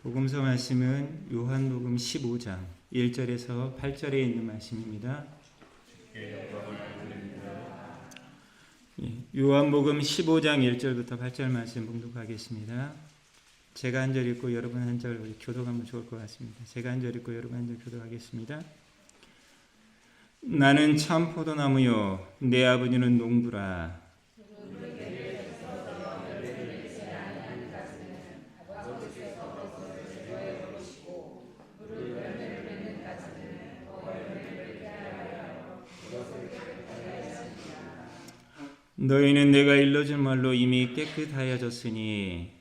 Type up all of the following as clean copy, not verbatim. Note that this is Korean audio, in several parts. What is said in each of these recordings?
복음서 말씀은 요한복음 15장 1절에서 8절에 있는 말씀입니다. 요한복음 15장 1절부터 8절 말씀 봉독하겠습니다. 제가 한 절 읽고 여러분 한 절 교독하면 좋을 것 같습니다. 제가 한 절 읽고 여러분 한 절 교독하겠습니다. 나는 참 포도나무요 내 아버지는 농부라. 너희는 내가 일러준 말로 이미 깨끗하여졌으니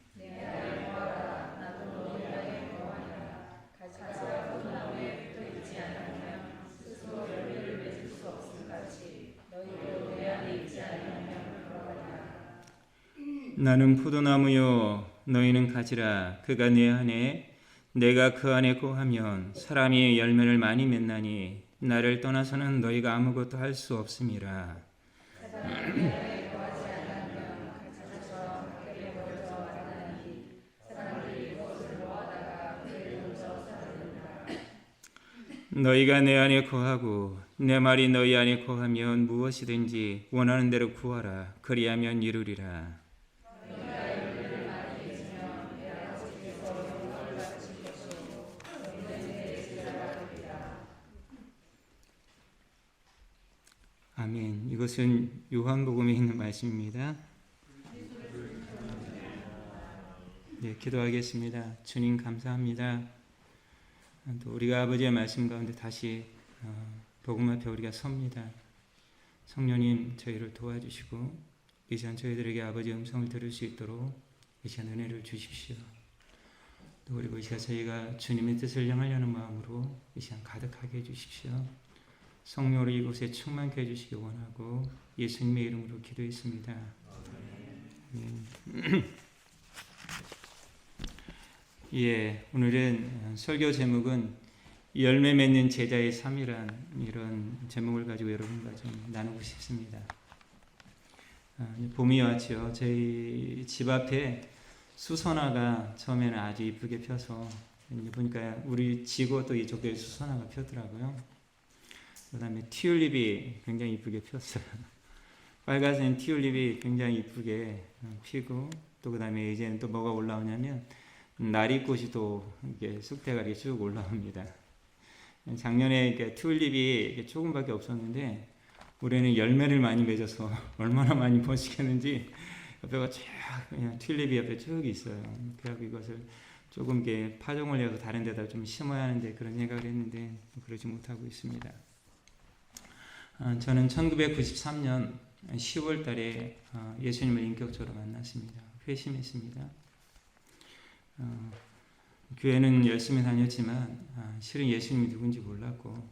나는 포도나무요 너희는 가지라. 그가 내 안에 내가 그 안에 거하면 사람이 열매를 많이 맺나니 나를 떠나서는 너희가 아무것도 할 수 없음이라. 너희가 내 안에 거하고 내 말이 너희 안에 거하면 무엇이든지 원하는 대로 구하라. 그리하면 이루리라. 아멘. 이것은 요한복음에 있는 말씀입니다. 네, 기도하겠습니다. 주님 감사합니다. 또 우리가 아버지의 말씀 가운데 다시 복음 앞에 우리가 섭니다. 성령님 저희를 도와주시고 이 시간 저희들에게 아버지의 음성을 들을 수 있도록 이 시간 은혜를 주십시오. 또 그리고 이 시간 저희가 주님의 뜻을 향하려는 마음으로 이 시간 가득하게 해주십시오. 성령으로 이곳에 충만케 해주시기 원하고 예수님의 이름으로 기도했습니다. 예, 오늘은 설교 제목은 열매 맺는 제자의 삶이란 이런 제목을 가지고 여러분과 좀 나누고 싶습니다. 봄이 왔죠. 저희 집 앞에 수선화가 처음에는 아주 이쁘게 펴서 보니까 우리 지고 또 이쪽에 수선화가 폈더라고요. 그 다음에 튤립이 굉장히 이쁘게 폈어요. 빨간색 튤립이 굉장히 이쁘게 피고 또 그 다음에 이제는 또 뭐가 올라오냐면 나리꽃이 또 이렇게 쑥대가 이렇게 쭉 올라옵니다. 작년에 이렇게 튤립이 이렇게 조금밖에 없었는데 올해는 열매를 많이 맺어서 얼마나 많이 번식했는지 옆에가 쫙 그냥 튤립이 옆에 쭉 있어요. 그래서 이것을 조금 이렇게 파종을 해서 다른 데다 좀 심어야 하는데 그런 생각을 했는데 그러지 못하고 있습니다. 저는 1993년 10월 달에 예수님을 인격적으로 만났습니다. 회심했습니다. 교회는 열심히 다녔지만 실은 예수님이 누군지 몰랐고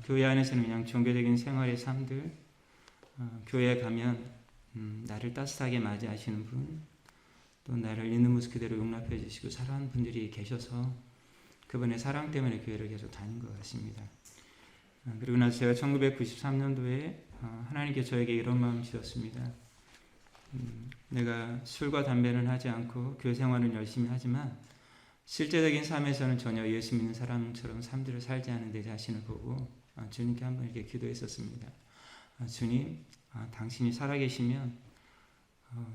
교회 안에서는 그냥 종교적인 생활의 삶들 교회에 가면 나를 따뜻하게 맞이하시는 분 또 나를 있는 모습 그대로 용납해 주시고 사랑하는 분들이 계셔서 그분의 사랑 때문에 교회를 계속 다닌 것 같습니다. 그리고 나서 제가 1993년도에 하나님께 저에게 이런 마음을 주셨습니다. 내가 술과 담배는 하지 않고 교회 생활은 열심히 하지만 실제적인 삶에서는 전혀 예수 믿는 사람처럼 삶들을 살지 않은 내 자신을 보고 주님께 한번 이렇게 기도했었습니다. 주님, 당신이 살아계시면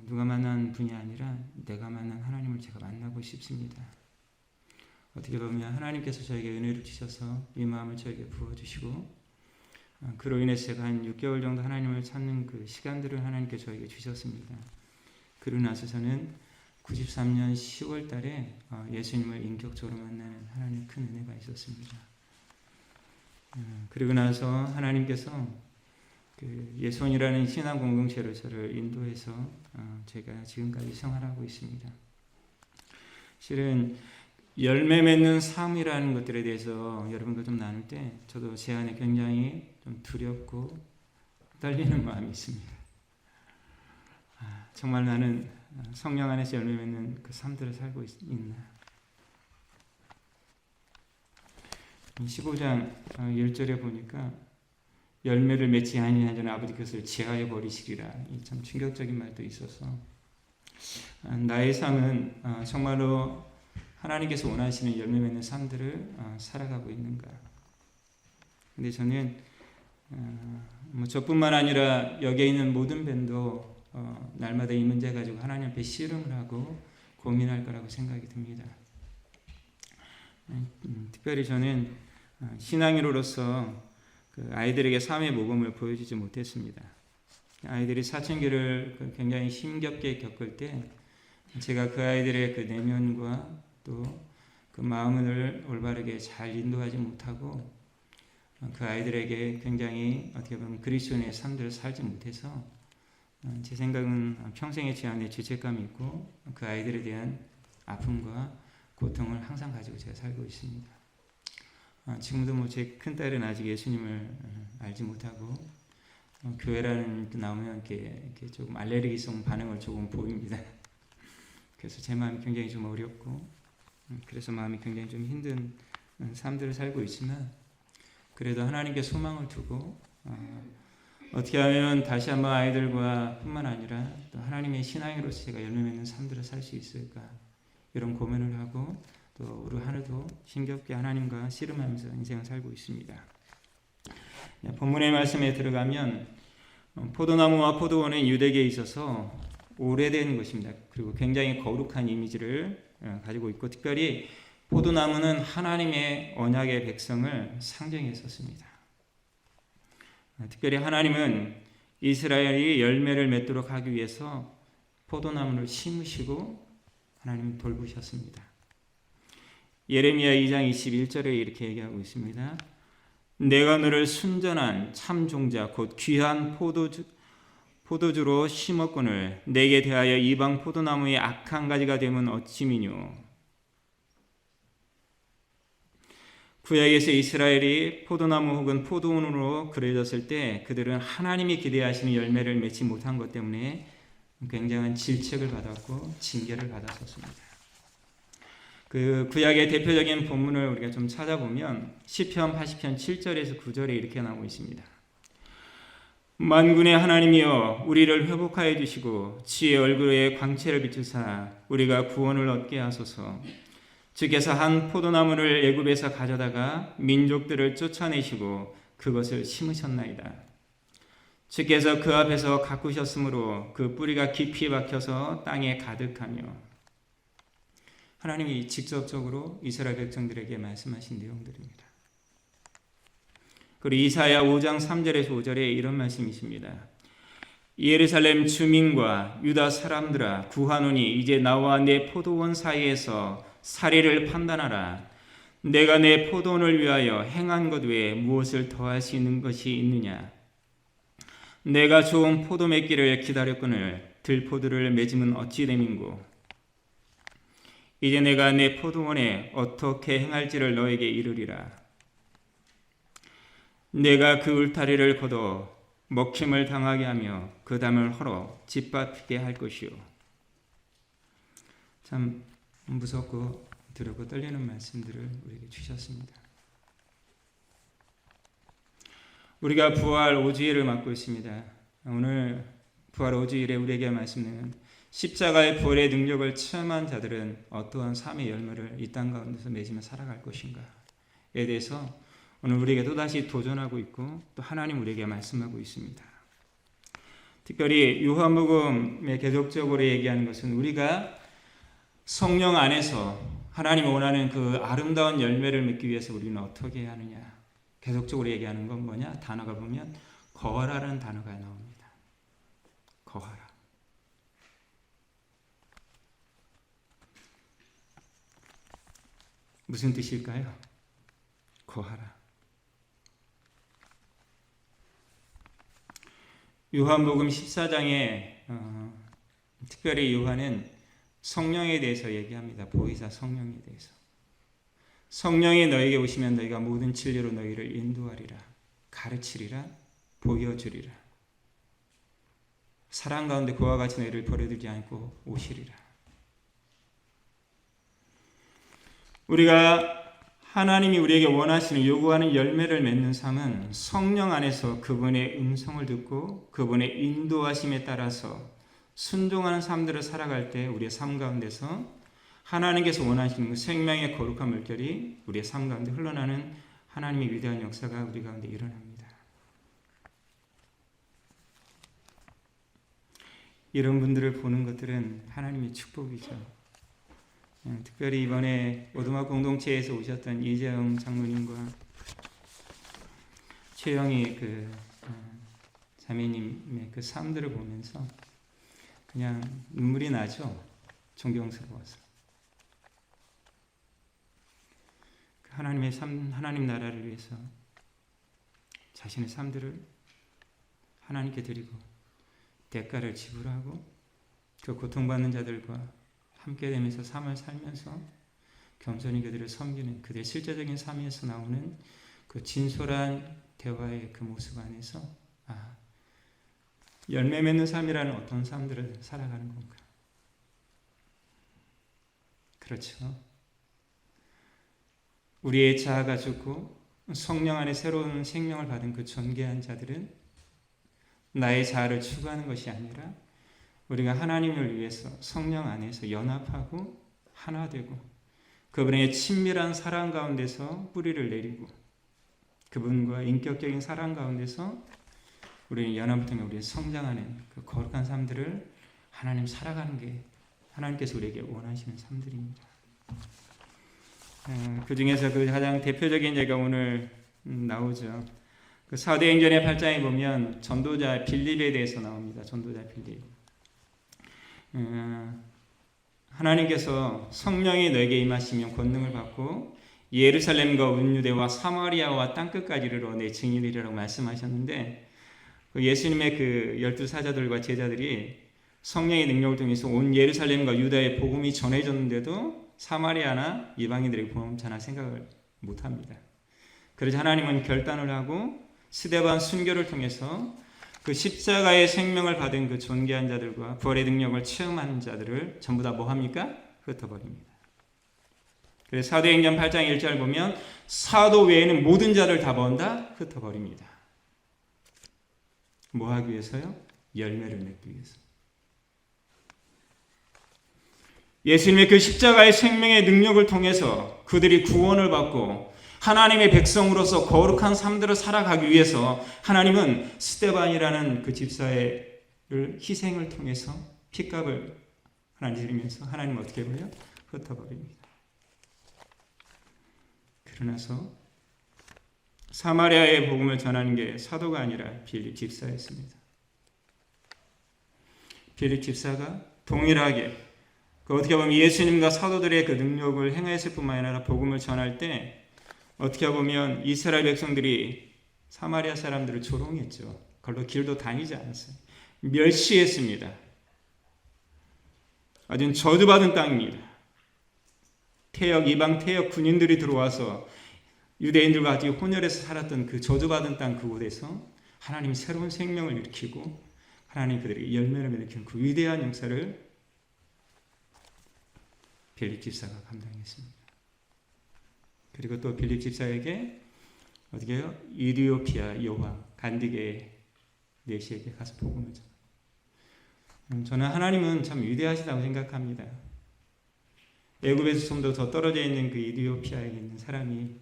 누가 만난 분이 아니라 내가 만난 하나님을 제가 만나고 싶습니다. 어떻게 보면 하나님께서 저에게 은혜를 주셔서 이 마음을 저에게 부어주시고 그로 인해서 제가 한 6개월 정도 하나님을 찾는 그 시간들을 하나님께 저에게 주셨습니다. 그러고 나서 저는 93년 10월 달에 예수님을 인격적으로 만나는 하나님의 큰 은혜가 있었습니다. 그리고 나서 하나님께서 그 예손이라는 신앙 공동체로 저를 인도해서 제가 지금까지 생활하고 있습니다. 실은 열매 맺는 삶이라는 것들에 대해서 여러분과 좀 나눌 때 저도 제 안에 굉장히 좀 두렵고 떨리는 마음이 있습니다. 정말 나는 성령 안에서 열매 맺는 그 삶들을 살고 있나. 15장 1절에 보니까 열매를 맺지 아니하는 자는 아버지께서 제하여 버리시리라. 참 충격적인 말도 있어서 나의 삶은 정말로 하나님께서 원하시는 열매 맺는 삶들을 살아가고 있는가? 근데 저는 뭐 저뿐만 아니라 여기에 있는 모든 밴도 날마다 이 문제 가지고 하나님 앞에 씨름을 하고 고민할 거라고 생각이 듭니다. 특별히 저는 신앙인으로서 그 아이들에게 삶의 모범을 보여주지 못했습니다. 아이들이 사춘기를 굉장히 힘겹게 겪을 때 제가 그 아이들의 그 내면과 또 그 마음을 올바르게 잘 인도하지 못하고 그 아이들에게 굉장히 어떻게 보면 그리스도인의 삶들을 살지 못해서 제 생각은 평생의 제 안에 죄책감이 있고 그 아이들에 대한 아픔과 고통을 항상 가지고 제가 살고 있습니다. 지금도 뭐 제 큰딸은 아직 예수님을 알지 못하고 교회라는 나오면 이렇게 조금 알레르기성 반응을 조금 보입니다. 그래서 제 마음이 굉장히 좀 어렵고 그래서 마음이 굉장히 좀 힘든 삶들을 살고 있지만 그래도 하나님께 소망을 두고 어떻게 하면 다시 한번 아이들과 뿐만 아니라 또 하나님의 신앙으로서 제가 열매 맺는 삶들을 살 수 있을까 이런 고민을 하고 또 우리 하루도 힘겹게 하나님과 씨름하면서 인생을 살고 있습니다. 본문의 말씀에 들어가면 포도나무와 포도원은 유대계에 있어서 오래된 것입니다. 그리고 굉장히 거룩한 이미지를 가지고 있고 특별히 포도나무는 하나님의 언약의 백성을 상징했었습니다. 특별히 하나님은 이스라엘이 열매를 맺도록 하기 위해서 포도나무를 심으시고 하나님 돌보셨습니다. 예레미야 2장 21절에 이렇게 얘기하고 있습니다. 내가 너를 순전한 참 종자 곧 귀한 포도주로 심었거늘 내게 대하여 이방 포도나무의 악한 가지가 되면 어찌미뇨. 구약에서 이스라엘이 포도나무 혹은 포도원으로 그려졌을 때 그들은 하나님이 기대하시는 열매를 맺지 못한 것 때문에 굉장한 질책을 받았고 징계를 받았었습니다. 그 구약의 대표적인 본문을 우리가 좀 찾아보면 시편 80편 7절에서 9절에 이렇게 나오고 있습니다. 만군의 하나님이여 우리를 회복하여 주시고 지의 얼굴에 광채를 비추사 우리가 구원을 얻게 하소서. 주께서 한 포도나무를 애굽에서 가져다가 민족들을 쫓아내시고 그것을 심으셨나이다. 주께서 그 앞에서 가꾸셨으므로 그 뿌리가 깊이 박혀서 땅에 가득하며. 하나님이 직접적으로 이스라엘 백성들에게 말씀하신 내용들입니다. 그리고 이사야 5장 3절에서 5절에 이런 말씀이십니다. 예루살렘 주민과 유다 사람들아 구하노니 이제 나와 내 포도원 사이에서 사리를 판단하라. 내가 내 포도원을 위하여 행한 것 외에 무엇을 더할 수 있는 것이 있느냐. 내가 좋은 포도 맺기를 기다렸거늘 들포도를 맺으면 어찌 됨인고. 이제 내가 내 포도원에 어떻게 행할지를 너에게 이르리라. 내가 그 울타리를 걷어 먹힘을 당하게 하며 그 담을 헐어 짓밟히게 할 것이요. 참 무섭고 두렵고 떨리는 말씀들을 우리에게 주셨습니다. 우리가 부활 5주일을 맞고 있습니다. 오늘 부활 5주일에 우리에게 말씀은 십자가의 부활의 능력을 체험한 자들은 어떠한 삶의 열매를 이 땅 가운데서 맺으며 살아갈 것인가에 대해서 오늘 우리에게 또다시 도전하고 있고 또 하나님 우리에게 말씀하고 있습니다. 특별히 요한복음에 계속적으로 얘기하는 것은 우리가 성령 안에서 하나님 원하는 그 아름다운 열매를 맺기 위해서 우리는 어떻게 해야 하느냐. 계속적으로 얘기하는 건 뭐냐? 단어가 보면 거하라는 단어가 나옵니다. 거하라. 무슨 뜻일까요? 거하라. 요한복음 14장에 특별히 요한은 성령에 대해서 얘기합니다. 보혜사 성령에 대해서. 성령이 너에게 오시면 너희가 모든 진리로 너희를 인도하리라. 가르치리라. 보여주리라. 사랑 가운데 그와 같이 너희를 버려두지 않고 오시리라. 우리가 하나님이 우리에게 원하시는 요구하는 열매를 맺는 삶은 성령 안에서 그분의 음성을 듣고 그분의 인도하심에 따라서 순종하는 삶들을 살아갈 때 우리의 삶 가운데서 하나님께서 원하시는 그 생명의 거룩한 물결이 우리의 삶 가운데 흘러나는 하나님의 위대한 역사가 우리 가운데 일어납니다. 이런 분들을 보는 것들은 하나님의 축복이죠. 특별히 이번에 오두막 공동체에서 오셨던 이재영 장로님과 최영희 자매님의 그 삶들을 보면서 그냥 눈물이 나죠. 존경스러워서. 하나님의 삶, 하나님 나라를 위해서 자신의 삶들을 하나님께 드리고 대가를 지불하고 그 고통받는 자들과 함께 되면서 삶을 살면서 겸손히 그들을 섬기는 그들의 실제적인 삶에서 나오는 그 진솔한 대화의 그 모습 안에서 열매 맺는 삶이라는 어떤 삶들을 살아가는 건가? 그렇죠. 우리의 자아가 죽고 성령 안에 새로운 생명을 받은 그 존귀한 자들은 나의 자아를 추구하는 것이 아니라 우리가 하나님을 위해서 성령 안에서 연합하고 하나 되고 그분의 친밀한 사랑 가운데서 뿌리를 내리고 그분과 인격적인 사랑 가운데서 우리는 연합을 통해 우리의 성장하는 그 거룩한 삶들을 하나님 살아가는 게 하나님께서 우리에게 원하시는 삶들입니다. 그 중에서 그 가장 대표적인 예가 오늘 나오죠. 그 사도행전의 8장에 보면 전도자 빌립에 대해서 나옵니다. 전도자 빌립. 하나님께서 성령이 너에게 임하시면 권능을 받고 예루살렘과 온 유대와 사마리아와 땅끝까지 이르러 내 증인이라고 말씀하셨는데 예수님의 그 12사자들과 제자들이 성령의 능력을 통해서 온 예루살렘과 유다의 복음이 전해졌는데도 사마리아나 이방인들에게 복음 전할 생각을 못합니다. 그래서 하나님은 결단을 하고 스데반 순교를 통해서 그 십자가의 생명을 받은 그 존귀한 자들과 부활의 능력을 체험하는 자들을 전부 다 뭐합니까? 흩어버립니다. 그래서 사도행전 8장 1절 보면 사도 외에는 모든 자를 다 번다 흩어버립니다. 뭐 하기 위해서요? 열매를 맺기 위해서. 예수님의 그 십자가의 생명의 능력을 통해서 그들이 구원을 받고 하나님의 백성으로서 거룩한 삶들을 살아가기 위해서 하나님은 스데반이라는 그 집사의 희생을 통해서 핏값을 하나님 드리면서 하나님은 어떻게 해버려요? 흩어버립니다. 그러나서 사마리아의 복음을 전하는 게 사도가 아니라 빌립 집사였습니다. 빌립 집사가 동일하게 어떻게 보면 예수님과 사도들의 그 능력을 행하였을 뿐만 아니라 복음을 전할 때 어떻게 보면 이스라엘 백성들이 사마리아 사람들을 조롱했죠. 걸로 길도 다니지 않았어요. 멸시했습니다. 아주 저주받은 땅입니다. 이방 태역 군인들이 들어와서 유대인들과 아주 혼혈해서 살았던 그 저주받은 땅 그곳에서 하나님이 새로운 생명을 일으키고 하나님 그들에게 열매를 일으키는 그 위대한 역사를 빌립 집사가 감당했습니다. 그리고 또 빌립 집사에게 어떻게 해요? 이디오피아 여왕 간디게 내시에게 가서 복음을 전합니다. 저는 하나님은 참 위대하시다고 생각합니다. 애굽에서 좀 더 떨어져 있는 그 이디오피아에 있는 사람이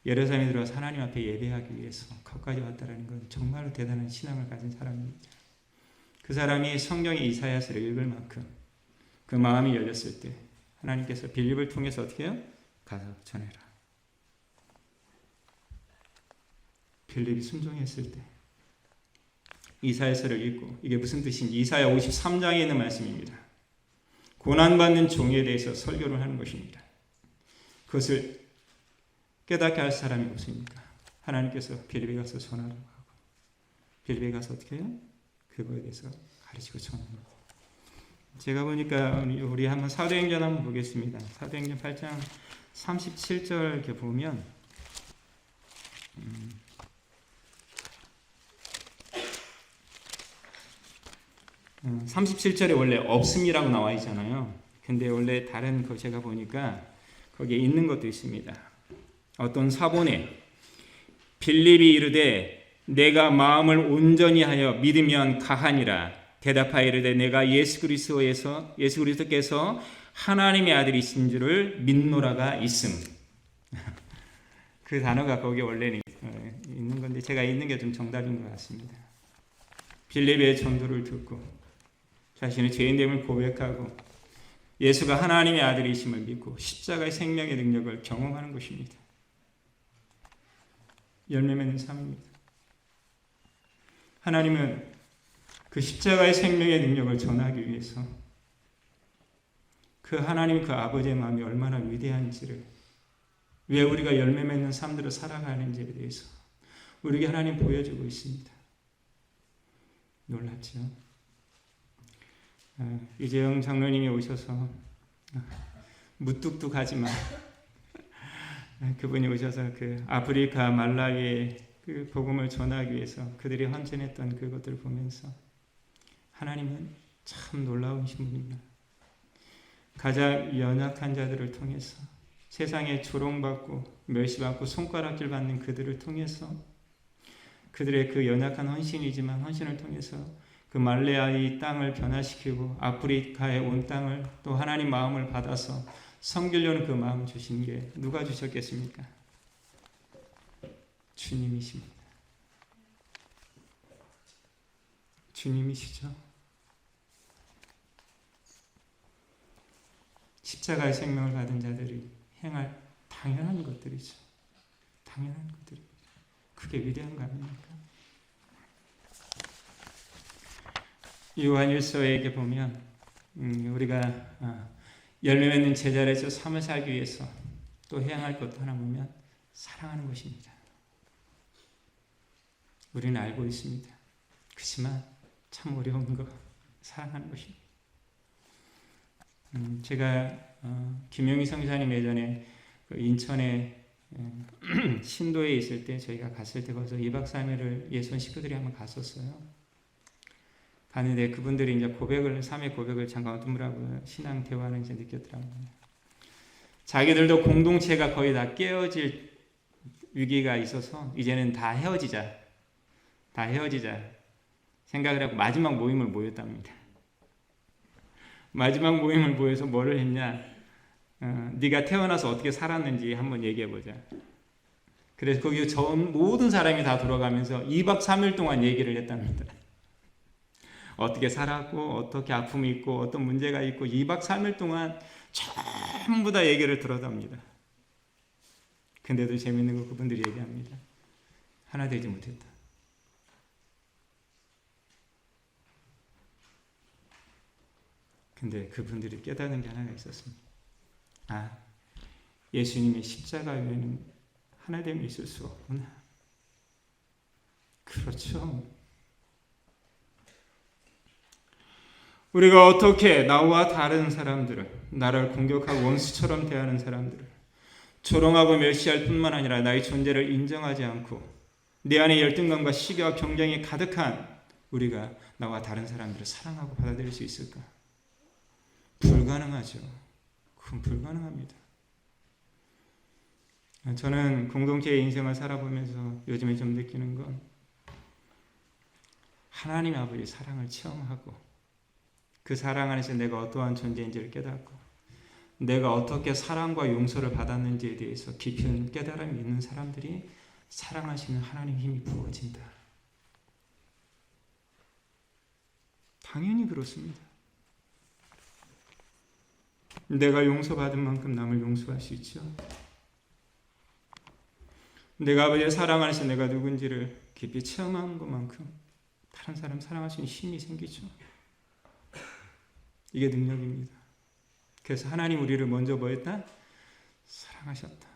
예루살렘에 들어와서 하나님 앞에 예배하기 위해서 거기까지 왔다는 건 정말로 대단한 신앙을 가진 사람입니다. 그 사람이 성경의 이사야서를 읽을 만큼 그 마음이 열렸을 때 하나님께서 빌립을 통해서 어떻게 해요? 가서 전해라. 빌립이 순종했을 때 이사야서를 읽고 이게 무슨 뜻인지 이사야 53장에 있는 말씀입니다. 고난받는 종에 대해서 설교를 하는 것입니다. 그것을 깨닫게 할 사람이 없습니까? 하나님께서 빌립에 가서 전하라고 하고 빌립에 가서 어떻게 해요? 그거에 대해서 가르치고 전합니다. 제가 보니까 우리 한번 사도행전 한번 보겠습니다. 사도행전 8장 37절 이렇게 보면 37절에 원래 없음이라고 나와 있잖아요. 근데 원래 다른 거 제가 보니까 거기에 있는 것도 있습니다. 어떤 사본에 빌립이 이르되 내가 마음을 온전히 하여 믿으면 가하니라. 대답하여 이르되 내가 예수 그리스도께서 하나님의 아들이신 줄을 믿노라가 있음. 그 단어가 거기 원래는 있는 건데 제가 읽는 게 좀 정답인 것 같습니다. 빌립의 전도를 듣고 자신의 죄인됨을 고백하고 예수가 하나님의 아들이심을 믿고 십자가의 생명의 능력을 경험하는 것입니다. 열매 맺는 삶입니다. 하나님은 그 십자가의 생명의 능력을 전하기 위해서 그 하나님 그 아버지의 마음이 얼마나 위대한지를, 왜 우리가 열매 맺는 삶들을 살아가는지에 대해서 우리에게 하나님 보여주고 있습니다. 놀랍죠? 이재영 장로님이 오셔서 무뚝뚝하지만 그분이 오셔서 그 아프리카 말라위의 그 복음을 전하기 위해서 그들이 헌신했던 그것들을 보면서 하나님은 참 놀라우신 분입니다. 가장 연약한 자들을 통해서 세상에 조롱받고 멸시받고 손가락질 받는 그들을 통해서 그들의 그 연약한 헌신이지만 헌신을 통해서 그 말레아의 땅을 변화시키고 아프리카의 온 땅을 또 하나님 마음을 받아서 섬기려는 그 마음을 주신 게 누가 주셨겠습니까? 주님이십니다. 주님이시죠. 십자가의 생명을 받은 자들이 행할 당연한 것들이죠. 당연한 것들입니다. 그게 위대한 거 아닙니까? 요한일서에 이렇게 보면 우리가 열매 맺는 제자로서 삶을 살기 위해서 또 해야 할 것도 하나 보면 사랑하는 것입니다. 우리는 알고 있습니다. 그렇지만 참 어려운 거 사랑하는 것입니다. 제가 김영희 성사님 예전에 그 인천에 신도에 있을 때 저희가 갔을 때 거기서 2박 3일을 예손 식구들이 한번 갔었어요. 갔는데 그분들이 이제 고백을, 3회 고백을 잠깐 어둠으라고 신앙 대화는 이제 느꼈더라고요. 자기들도 공동체가 거의 다 깨어질 위기가 있어서 이제는 다 헤어지자 생각을 하고 마지막 모임을 모였답니다. 마지막 모임을 모여서 뭐를 했냐? 네가 태어나서 어떻게 살았는지 한번 얘기해보자. 그래서 거기 모든 사람이 다 돌아가면서 2박 3일 동안 얘기를 했답니다. 어떻게 살았고 어떻게 아픔이 있고 어떤 문제가 있고 2박 3일 동안 전부 다 얘기를 들었답니다. 근데도 재밌는 거 그분들이 얘기합니다. 하나 되지 못했다. 근데 그분들이 깨닫는 게 하나가 있었습니다. 예수님의 십자가 외에는 하나됨이 있을 수 없구나. 그렇죠. 우리가 어떻게 나와 다른 사람들을, 나를 공격하고 원수처럼 대하는 사람들을 조롱하고 멸시할 뿐만 아니라 나의 존재를 인정하지 않고 내 안에 열등감과 시기와 경쟁이 가득한 우리가 나와 다른 사람들을 사랑하고 받아들일 수 있을까? 불가능하죠. 그건 불가능합니다. 저는 공동체의 인생을 살아보면서 요즘에 좀 느끼는 건 하나님 아버지의 사랑을 체험하고 그 사랑 안에서 내가 어떠한 존재인지를 깨닫고 내가 어떻게 사랑과 용서를 받았는지에 대해서 깊은 깨달음이 있는 사람들이 사랑하시는 하나님의 힘이 부어진다. 당연히 그렇습니다. 내가 용서받은 만큼 남을 용서할 수 있죠. 내가 아버지의 사랑 안에서 내가 누군지를 깊이 체험한 것만큼 다른 사람 사랑할 수 있는 힘이 생기죠. 이게 능력입니다. 그래서 하나님 우리를 먼저 뭐 했다? 사랑하셨다.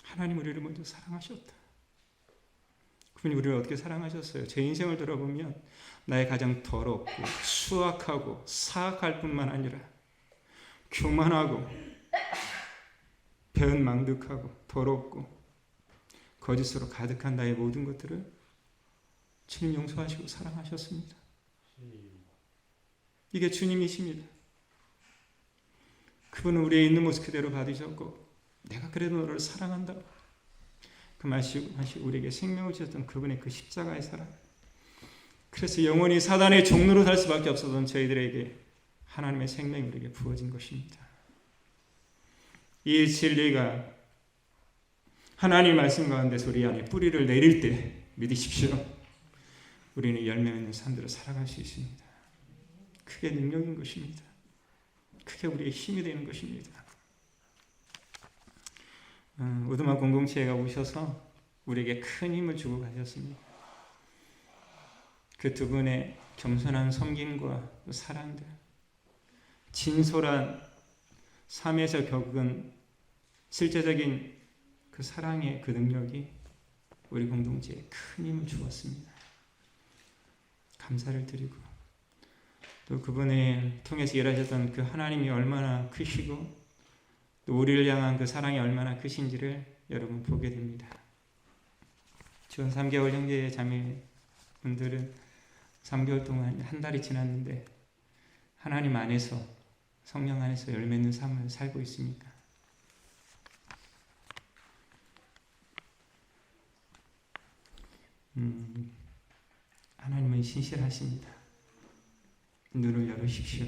하나님 우리를 먼저 사랑하셨다. 그분이 우리를 어떻게 사랑하셨어요? 제 인생을 돌아보면 나의 가장 더럽고 수악하고 사악할 뿐만 아니라 교만하고 배은망덕하고 더럽고 거짓으로 가득한 나의 모든 것들을 주님 용서하시고 사랑하셨습니다. 이게 주님이십니다. 그분은 우리의 있는 모습 그대로 받으셨고 내가 그래도 너를 사랑한다. 그 말씀이 우리에게 생명을 주셨던 그분의 그 십자가의 사랑. 그래서 영원히 사단의 종로로 살 수밖에 없었던 저희들에게 하나님의 생명이 우리에게 부어진 것입니다. 이 진리가 하나님 말씀 가운데서 우리 안에 뿌리를 내릴 때 믿으십시오. 우리는 열매 맺는 삶대로 살아갈 수 있습니다. 크게 능력인 것입니다. 크게 우리의 힘이 되는 것입니다. 우드마 공동체가 오셔서 우리에게 큰 힘을 주고 가셨습니다. 그 두 분의 겸손한 섬김과 사랑들, 진솔한 삶에서 겪은 실제적인 그 사랑의 그 능력이 우리 공동체에 큰 힘을 주었습니다. 감사를 드리고 또 그분을 통해서 일하셨던 그 하나님이 얼마나 크시고 또 우리를 향한 그 사랑이 얼마나 크신지를 여러분 보게 됩니다. 지금 3개월 형제 자매분들은 3개월 동안 한 달이 지났는데 하나님 안에서 성령 안에서 열매 있는 삶을 살고 있습니까? 하나님은 신실하십니다. 눈을 열으십시오.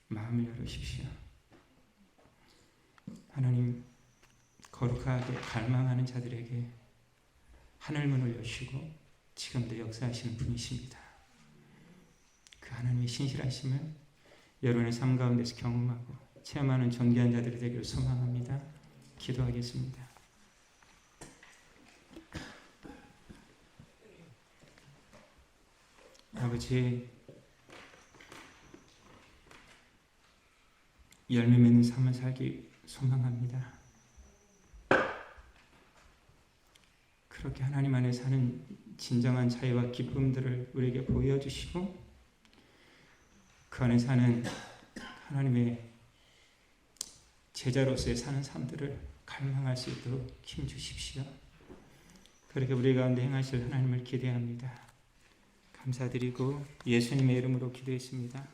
마음을 열으십시오. 하나님 거룩하게 갈망하는 자들에게 하늘문을 여시고 지금도 역사하시는 분이십니다. 그 하나님의 신실하심을 여러분의 삶 가운데서 경험하고 체험하는 존귀한 자들이 되기를 소망합니다. 기도하겠습니다. 아버지, 열매 맺는 삶을 살기 소망합니다. 그렇게 하나님 안에 사는 진정한 자유와 기쁨들을 우리에게 보여주시고 그 안에 사는 하나님의 제자로서의 사는 삶들을 갈망할 수 있도록 힘주십시오. 그렇게 우리 가운데 행하실 하나님을 기대합니다. 감사드리고 예수님의 이름으로 기도했습니다.